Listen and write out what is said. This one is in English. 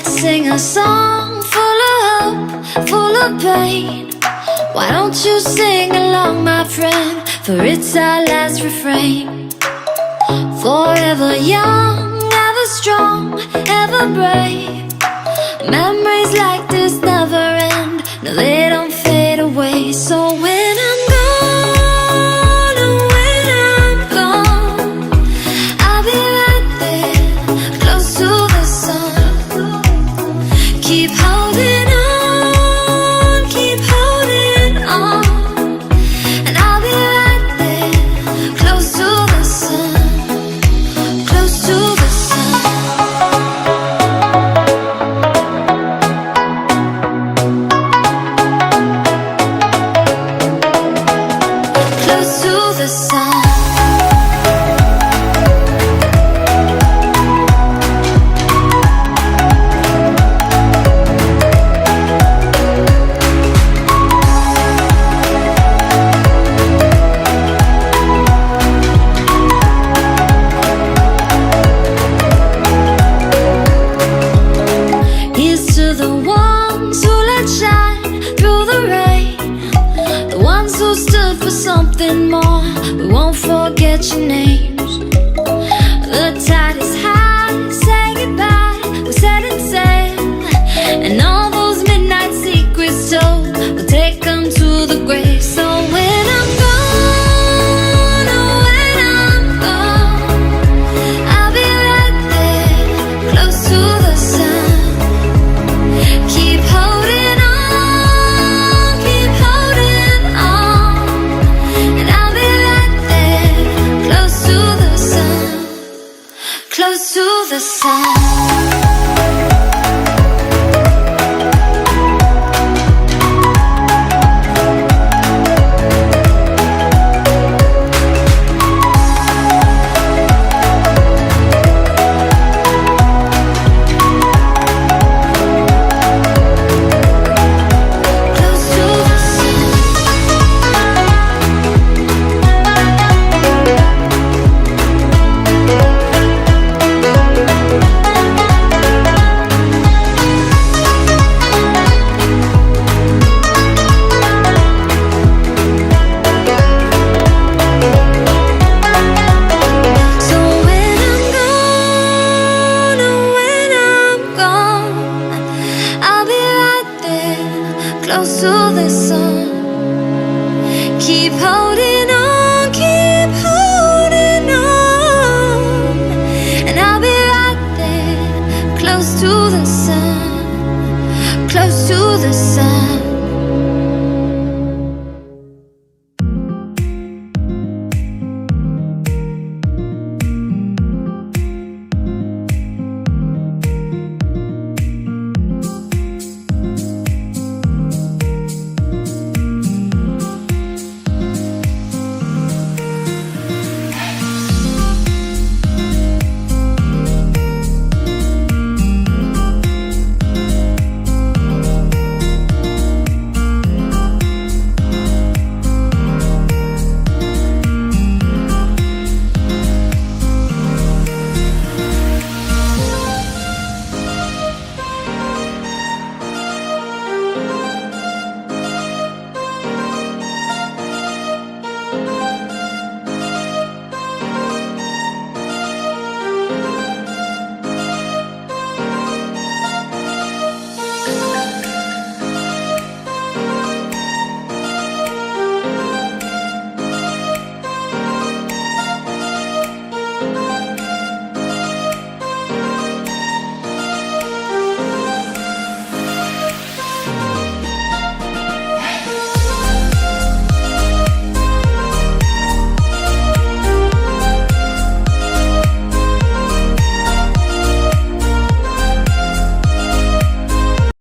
Let's sing a song full of hope, full of pain. Why don't you sing along, my friend? For it's our last refrain. Forever young, ever strong, ever brave. Memories like this never end. No, they don't fade away. So when I'm gone, oh, when I'm gone, I'll be right there, close to the sun. Keep holding on, keep holding on, and I'll be right there, close to the sun, close to the sun. Close to the sun. Here's to the ones who let shine through the rain, the ones who stood for something more. We won't forget your names. The tide is high, say goodbye, we're setting sail, and all those midnight secrets told, we'll take them to the grave. So when I'm gone, oh, when I'm gone, I'll be right there, close to the sun. Keep holding on, keep holding on, and I'll be right there, close to the sun, close to the sun. Close to the sun. Keep holding on, keep holding on, and I'll be right there, close to the sun, close to the sun.